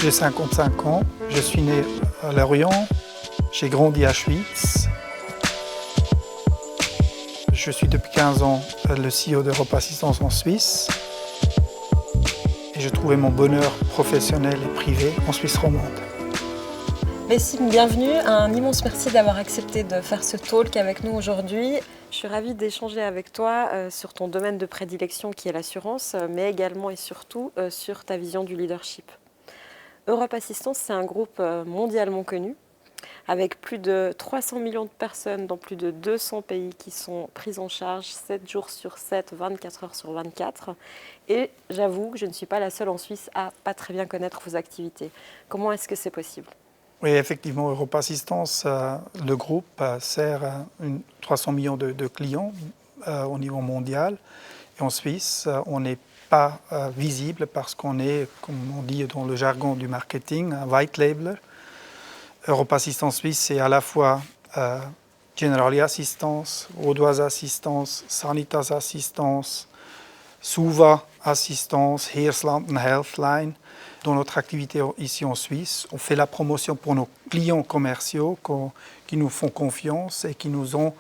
J'ai 55 ans, je suis né à Lorient, j'ai grandi à Schwyz. Je suis depuis 15 ans le CEO d'Europe Assistance en Suisse. Et je trouvais mon bonheur professionnel et privé en Suisse romande. Bessim, bienvenue. Un immense merci d'avoir accepté de faire ce talk avec nous aujourd'hui. Je suis ravie d'échanger avec toi sur ton domaine de prédilection qui est l'assurance, mais également et surtout sur ta vision du leadership. Europe Assistance, c'est un groupe mondialement connu, avec plus de 300 millions de personnes dans plus de 200 pays qui sont prises en charge 7 jours sur 7, 24 heures sur 24. Et j'avoue que je ne suis pas la seule en Suisse à pas très bien connaître vos activités. Comment est-ce que c'est possible ? Oui, effectivement, Europe Assistance, le groupe sert 300 millions de clients au niveau mondial. Et en Suisse, on n'est pas visible parce qu'on est, comme on dit dans le jargon du marketing, un white labeler. Europe Assistance Suisse, c'est à la fois Generali Assistance, Vaudoise Assistance, Sanitas Assistance, Suva Assistance, Heerslanden Healthline. Dans notre activité ici en Suisse, on fait la promotion pour nos clients commerciaux qui nous font confiance et qui nous ont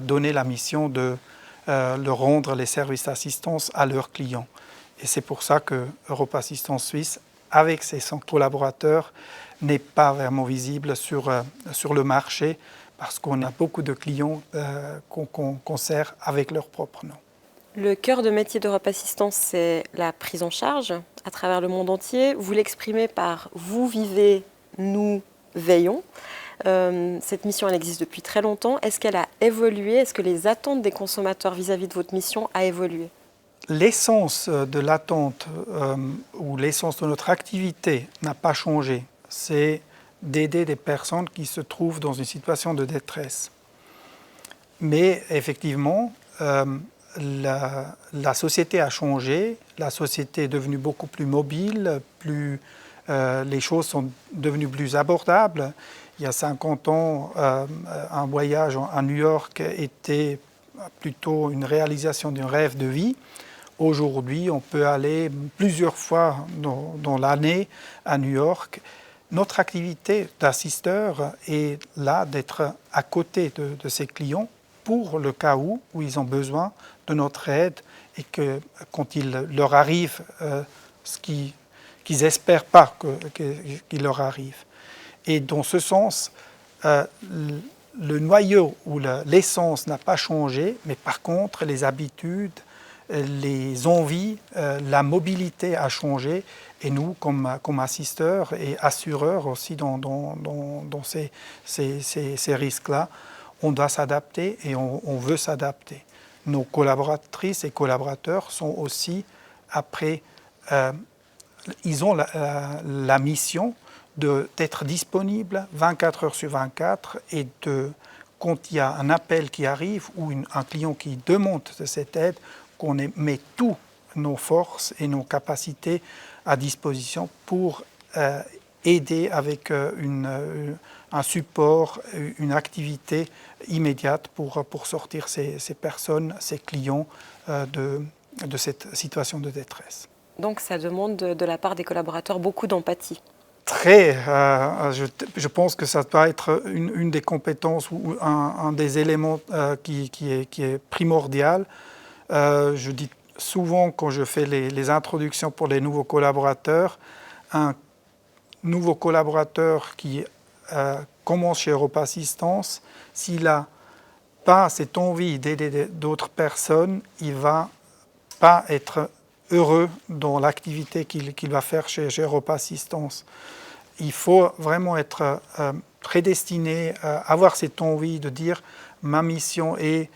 donné la mission de leur rendre les services d'assistance à leurs clients. Et c'est pour ça que Europe Assistance Suisse, avec ses 100 collaborateurs, n'est pas vraiment visible sur le marché parce qu'on a beaucoup de clients qu'on sert avec leur propre nom. Le cœur de métier d'Europe Assistance, c'est la prise en charge à travers le monde entier. Vous l'exprimez par « vous vivez, nous veillons ». Cette mission, elle existe depuis très longtemps. Est-ce qu'elle a évolué ? Est-ce que les attentes des consommateurs vis-à-vis de votre mission a évolué ? L'essence de l'attente ou l'essence de notre activité n'a pas changé. C'est d'aider des personnes qui se trouvent dans une situation de détresse. Mais effectivement, la société a changé, la société est devenue beaucoup plus mobile, les choses sont devenues plus abordables. Il y a 50 ans, un voyage à New York était plutôt une réalisation d'un rêve de vie. Aujourd'hui, on peut aller plusieurs fois dans l'année à New York. Notre activité d'assisteur est là d'être à côté de ces clients pour le cas où ils ont besoin de notre aide et que quand il leur arrive ce qu'ils n'espèrent pas qu'il leur arrive. Et dans ce sens, le noyau ou l'essence n'a pas changé, mais par contre, les habitudes, les envies, la mobilité a changé. Et nous, comme assisteurs et assureurs aussi dans ces risques-là, on doit s'adapter et on veut s'adapter. Nos collaboratrices et collaborateurs sont aussi, ils ont la mission d'être disponibles 24 heures sur 24 et quand il y a un appel qui arrive ou un client qui demande de cette aide, qu'on met toutes nos forces et nos capacités à disposition pour aider avec un support, une activité immédiate pour sortir ces personnes, ces clients de cette situation de détresse. Donc ça demande de la part des collaborateurs beaucoup d'empathie. Très, je pense que ça doit être une des compétences ou un des éléments qui est primordial. Je dis souvent quand je fais les introductions pour les nouveaux collaborateurs, un nouveau collaborateur qui commence chez Europe Assistance, s'il n'a pas cette envie d'aider d'autres personnes, il ne va pas être heureux dans l'activité qu'il va faire chez Europe Assistance. Il faut vraiment être prédestiné, avoir cette envie de dire ma mission est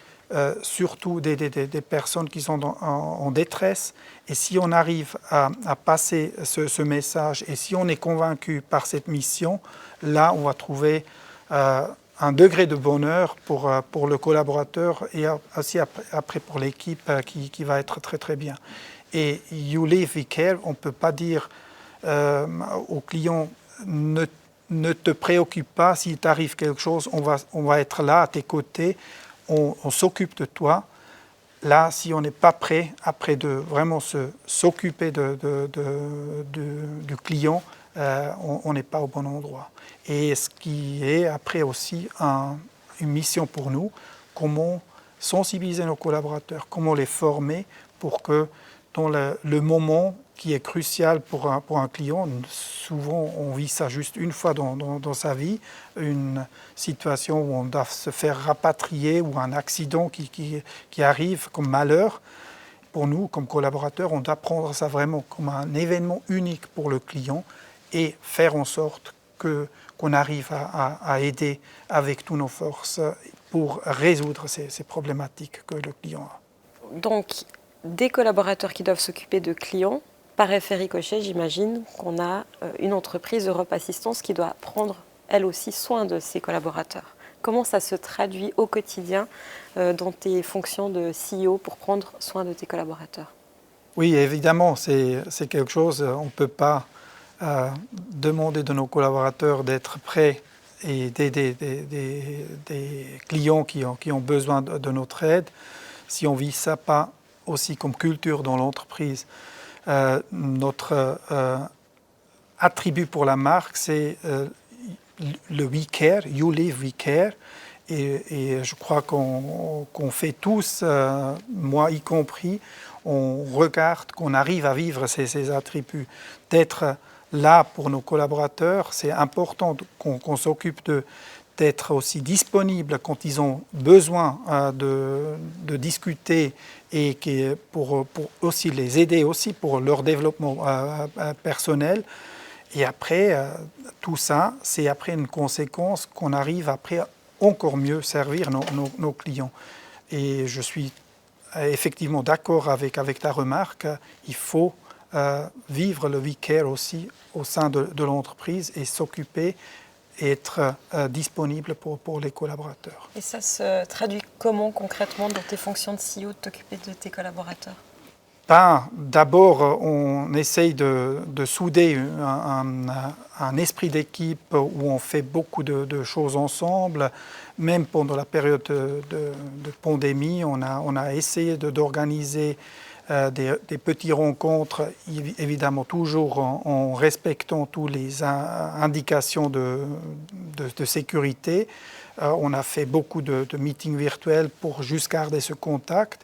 surtout d'aider des personnes qui sont en détresse. Et si on arrive à passer ce message et si on est convaincu par cette mission, là on va trouver un degré de bonheur pour le collaborateur et aussi après pour l'équipe qui va être très très bien. Et You Live, We Care, on ne peut pas dire aux clients ne te préoccupe pas, s'il t'arrive quelque chose, on va être là à tes côtés, on s'occupe de toi. Là, si on n'est pas prêt, après de vraiment s'occuper du client, on n'est pas au bon endroit. Et ce qui est après aussi une mission pour nous, comment sensibiliser nos collaborateurs, comment les former pour que dans le moment qui est crucial pour un client, souvent on vit ça juste une fois dans sa vie, une situation où on doit se faire rapatrier ou un accident qui arrive comme malheur. Pour nous, comme collaborateurs, on doit prendre ça vraiment comme un événement unique pour le client et faire en sorte qu'on arrive à aider avec toutes nos forces pour résoudre ces problématiques que le client a. Donc, des collaborateurs qui doivent s'occuper de clients, par effet ricochet, j'imagine qu'on a une entreprise Europe Assistance qui doit prendre, elle aussi, soin de ses collaborateurs. Comment ça se traduit au quotidien dans tes fonctions de CEO pour prendre soin de tes collaborateurs? Oui, évidemment, c'est quelque chose, on ne peut pas demander de nos collaborateurs d'être prêts et d'aider des clients qui ont besoin de notre aide si on ne vit ça pas aussi comme culture dans l'entreprise. Notre attribut pour la marque, c'est le We Care, You Live, We Care. Et je crois qu'on fait tous, moi y compris, on regarde qu'on arrive à vivre ces attributs. D'être là pour nos collaborateurs, c'est important qu'on s'occupe d'être aussi disponible quand ils ont besoin de discuter et pour aussi les aider aussi pour leur développement personnel. Et après, tout ça, c'est après une conséquence qu'on arrive après encore mieux servir nos clients. Et je suis effectivement d'accord avec ta remarque, il faut vivre le We Care aussi au sein de l'entreprise et s'occuper et être disponible pour les collaborateurs. Et ça se traduit comment concrètement dans tes fonctions de CEO de t'occuper de tes collaborateurs? D'abord, on essaye de souder un esprit d'équipe où on fait beaucoup de choses ensemble. Même pendant la période de pandémie, on a essayé d'organiser des petites rencontres, évidemment toujours en respectant toutes les indications de sécurité. On a fait beaucoup de meetings virtuels pour juste garder ce contact,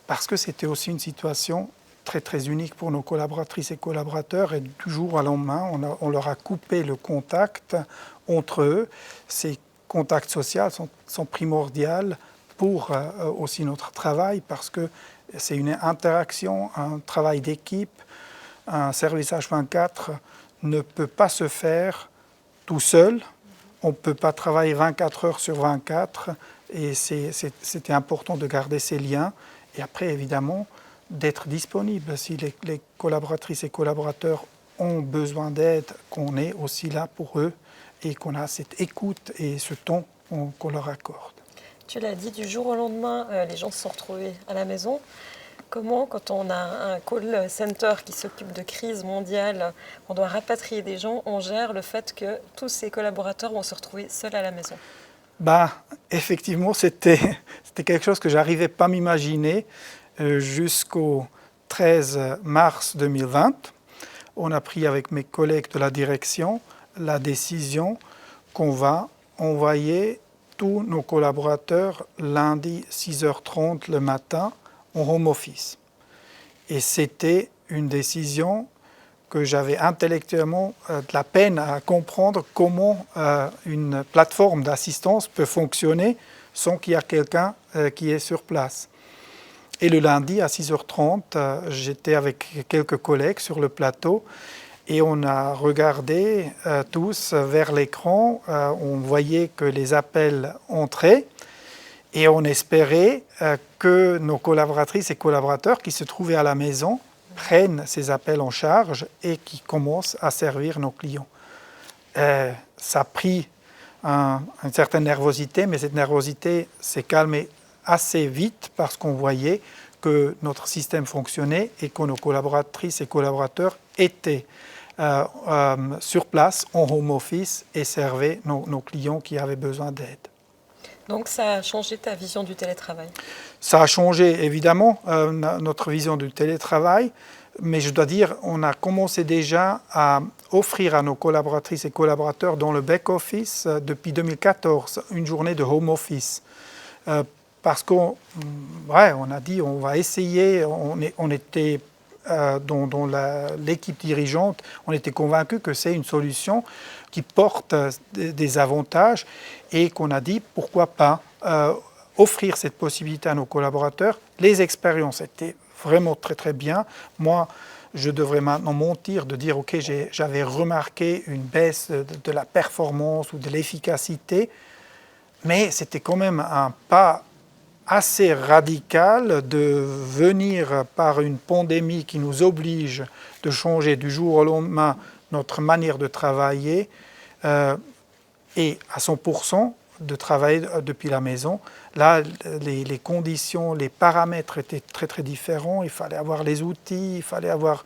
parce que c'était aussi une situation très très unique pour nos collaboratrices et collaborateurs, et du jour au lendemain, on leur a coupé le contact entre eux. Ces contacts sociaux sont primordiaux pour aussi notre travail, parce que c'est une interaction, un travail d'équipe. Un service H24 ne peut pas se faire tout seul. On ne peut pas travailler 24 heures sur 24, et c'était important de garder ces liens. Et après, évidemment, d'être disponible. Si les collaboratrices et collaborateurs ont besoin d'aide, qu'on est aussi là pour eux et qu'on a cette écoute et ce temps qu'on leur accorde. Tu l'as dit, du jour au lendemain, les gens se sont retrouvés à la maison. Comment, quand on a un call center qui s'occupe de crise mondiale, on doit rapatrier des gens, on gère le fait que tous ces collaborateurs vont se retrouver seuls à la maison? Effectivement, c'était quelque chose que je n'arrivais pas à m'imaginer jusqu'au 13 mars 2020. On a pris avec mes collègues de la direction la décision qu'on va envoyer tous nos collaborateurs lundi 6h30 le matin en home office. Et c'était une décision que j'avais intellectuellement de la peine à comprendre comment une plateforme d'assistance peut fonctionner sans qu'il y ait quelqu'un qui est sur place. Et le lundi à 6h30, j'étais avec quelques collègues sur le plateau et on a regardé tous vers l'écran. On voyait que les appels entraient et on espérait que nos collaboratrices et collaborateurs qui se trouvaient à la maison prennent ces appels en charge et qui commencent à servir nos clients. Ça a pris une certaine nervosité, mais cette nervosité s'est calmée assez vite parce qu'on voyait que notre système fonctionnait et que nos collaboratrices et collaborateurs étaient sur place en home office et servaient nos clients qui avaient besoin d'aide. Donc ça a changé ta vision du télétravail? Ça a changé évidemment notre vision du télétravail. Mais je dois dire, on a commencé déjà à offrir à nos collaboratrices et collaborateurs dans le back-office depuis 2014 une journée de home office. Parce qu'on on a dit on va essayer, on était dans l'équipe dirigeante, on était convaincus que c'est une solution qui porte des avantages et qu'on a dit pourquoi pas offrir cette possibilité à nos collaborateurs. Les expériences étaient vraiment très très bien. Moi, je devrais maintenant mentir de dire ok, j'avais remarqué une baisse de la performance ou de l'efficacité, mais c'était quand même un pas assez radical de venir par une pandémie qui nous oblige de changer du jour au lendemain notre manière de travailler et à 100% de travailler depuis la maison. Là, les conditions, les paramètres étaient très très différents. Il fallait avoir les outils, il fallait avoir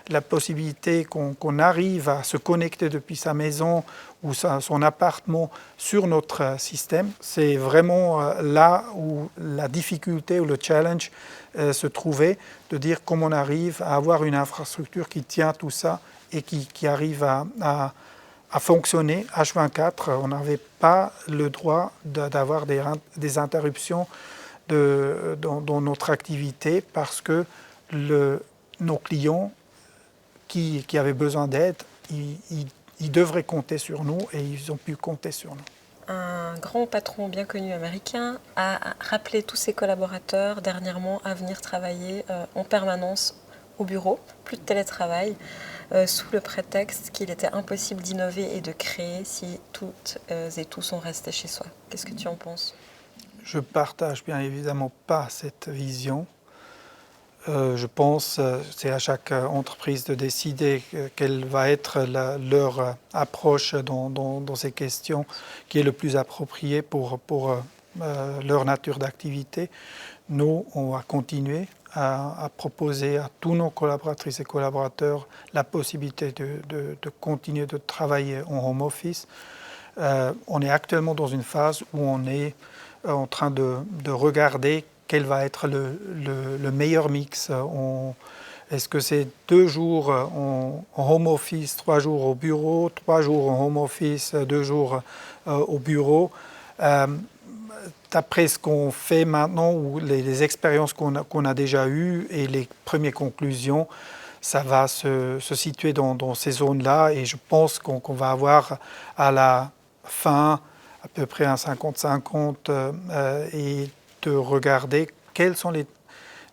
la possibilité qu'on arrive à se connecter depuis sa maison ou son appartement sur notre système. C'est vraiment là où la difficulté ou le challenge se trouvait, de dire comment on arrive à avoir une infrastructure qui tient tout ça et qui arrive à fonctionner H24. On n'avait pas le droit d'avoir des interruptions dans notre activité parce que nos clients qui avaient besoin d'aide, ils devraient compter sur nous et ils ont pu compter sur nous. Un grand patron bien connu américain a rappelé tous ses collaborateurs dernièrement à venir travailler en permanence au bureau, plus de télétravail, sous le prétexte qu'il était impossible d'innover et de créer si toutes et tous sont restés chez soi. Qu'est-ce que tu en penses ? Je partage bien évidemment pas cette vision. Je pense que c'est à chaque entreprise de décider quelle va être leur approche dans ces questions qui est le plus approprié pour leur nature d'activité. Nous, on va continuer à proposer à tous nos collaboratrices et collaborateurs la possibilité de continuer de travailler en home office. On est actuellement dans une phase où on est en train de regarder quel va être le meilleur mix. Est-ce que c'est 2 jours en home office, 3 jours au bureau, 3 jours en home office, 2 jours au bureau? D'après ce qu'on fait maintenant, ou les expériences qu'on a déjà eues et les premières conclusions, ça va se situer dans ces zones-là et je pense qu'on va avoir à la fin à peu près un 50-50 et de regarder quels sont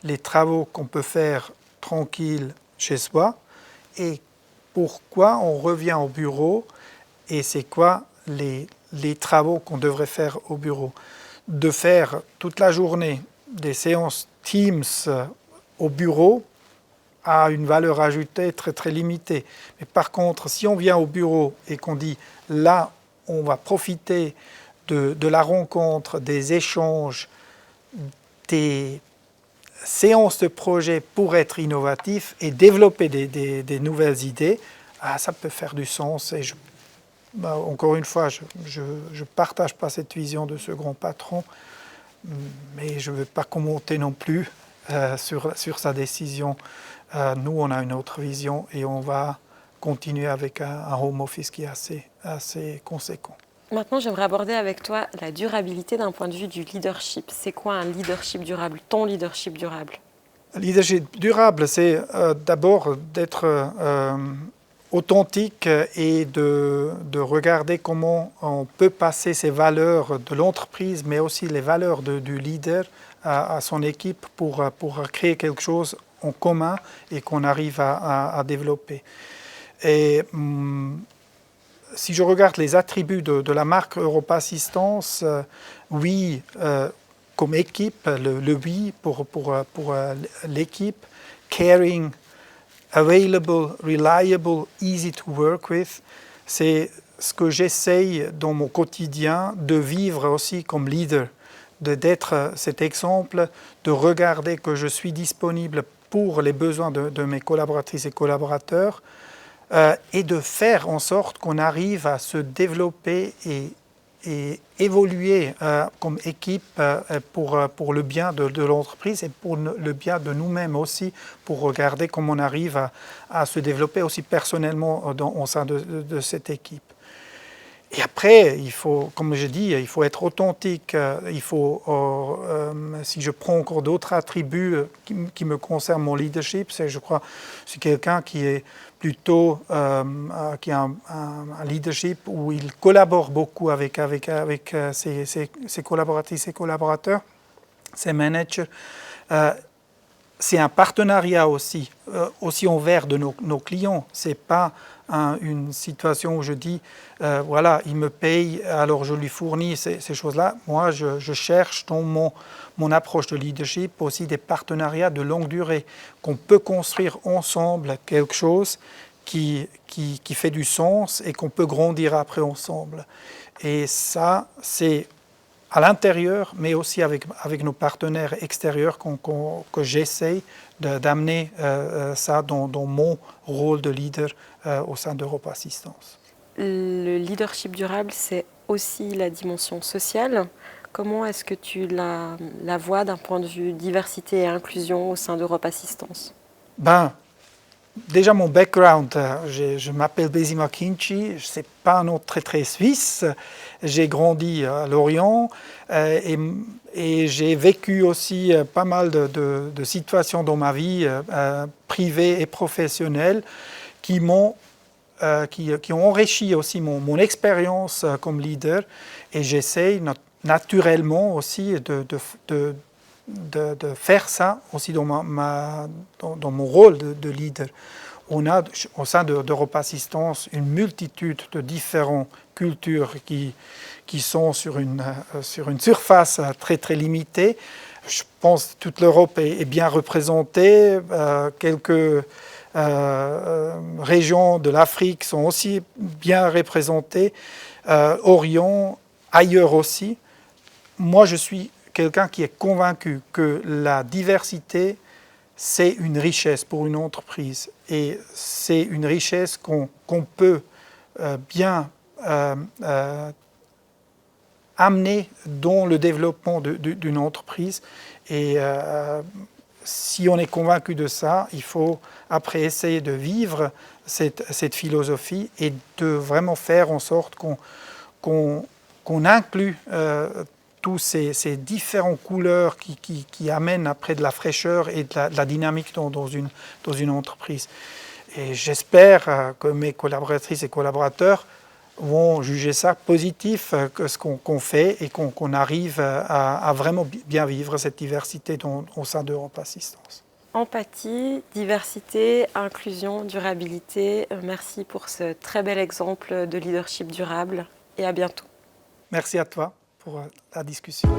les travaux qu'on peut faire tranquille chez soi et pourquoi on revient au bureau et c'est quoi les travaux qu'on devrait faire au bureau. De faire toute la journée des séances Teams au bureau a une valeur ajoutée très très limitée. Mais par contre, si on vient au bureau et qu'on dit là, on va profiter de la rencontre, des échanges, des séances de projet pour être innovatif et développer des nouvelles idées, ça peut faire du sens. Et encore une fois, je ne partage pas cette vision de ce grand patron, mais je ne veux pas commenter non plus sur sa décision. Nous, on a une autre vision et on va continuer avec un home office qui est assez conséquent. Maintenant, j'aimerais aborder avec toi la durabilité d'un point de vue du leadership. C'est quoi un leadership durable, ton leadership durable ? Le leadership durable, c'est d'abord d'être authentique et de regarder comment on peut passer ces valeurs de l'entreprise, mais aussi les valeurs du leader à son équipe pour créer quelque chose en commun et qu'on arrive à développer. Et si je regarde les attributs de la marque Europa Assistance, oui, comme équipe, le oui pour l'équipe, caring, available, reliable, easy to work with, c'est ce que j'essaye dans mon quotidien de vivre aussi comme leader, d'être cet exemple, de regarder que je suis disponible pour les besoins de mes collaboratrices et collaborateurs et de faire en sorte qu'on arrive à se développer et et évoluer comme équipe pour le bien de l'entreprise et pour le bien de nous-mêmes aussi, pour regarder comment on arrive à se développer aussi personnellement au sein de cette équipe. Et après, il faut, comme je dis, il faut être authentique. Il faut, si je prends encore d'autres attributs qui me concernent mon leadership, je crois, c'est quelqu'un qui est plutôt, qui a un leadership où il collabore beaucoup avec ses collaboratrices et collaborateurs, ses managers. C'est un partenariat aussi envers de nos clients. C'est pas une situation où je dis, voilà, il me paye, alors je lui fournis ces choses-là. Moi, je cherche dans mon approche de leadership aussi des partenariats de longue durée, qu'on peut construire ensemble quelque chose qui fait du sens et qu'on peut grandir après ensemble. Et ça, c'est à l'intérieur, mais aussi avec nos partenaires extérieurs que j'essaye d'amener ça dans mon rôle de leader au sein d'Europe Assistance. Le leadership durable, c'est aussi la dimension sociale. Comment est-ce que tu la vois d'un point de vue diversité et inclusion au sein d'Europe Assistance? Déjà, mon background, je m'appelle Besi Makinchi, ce n'est pas un nom très suisse. J'ai grandi à Lorient et j'ai vécu aussi pas mal de situations dans ma vie privée et professionnelle qui ont enrichi aussi mon expérience comme leader. Et j'essaye naturellement aussi de faire ça aussi dans mon rôle de leader. On a au sein d'Europe Assistance une multitude de différentes cultures qui sont sur une surface très limitée. Je pense que toute l'Europe est bien représentée. Quelques régions de l'Afrique sont aussi bien représentées. Orient, ailleurs aussi. Moi, je suis quelqu'un qui est convaincu que la diversité, c'est une richesse pour une entreprise et c'est une richesse qu'on peut bien amener dans le développement d'une entreprise. Et si on est convaincu de ça, il faut après essayer de vivre cette philosophie et de vraiment faire en sorte qu'on inclut tous ces différentes couleurs qui amènent après de la fraîcheur et de la dynamique dans une entreprise. Et j'espère que mes collaboratrices et collaborateurs vont juger ça positif, que ce qu'on fait et qu'on arrive à vraiment bien vivre cette diversité au sein d'Europe Assistance. Empathie, diversité, inclusion, durabilité. Merci pour ce très bel exemple de leadership durable et à bientôt. Merci à toi pour la discussion.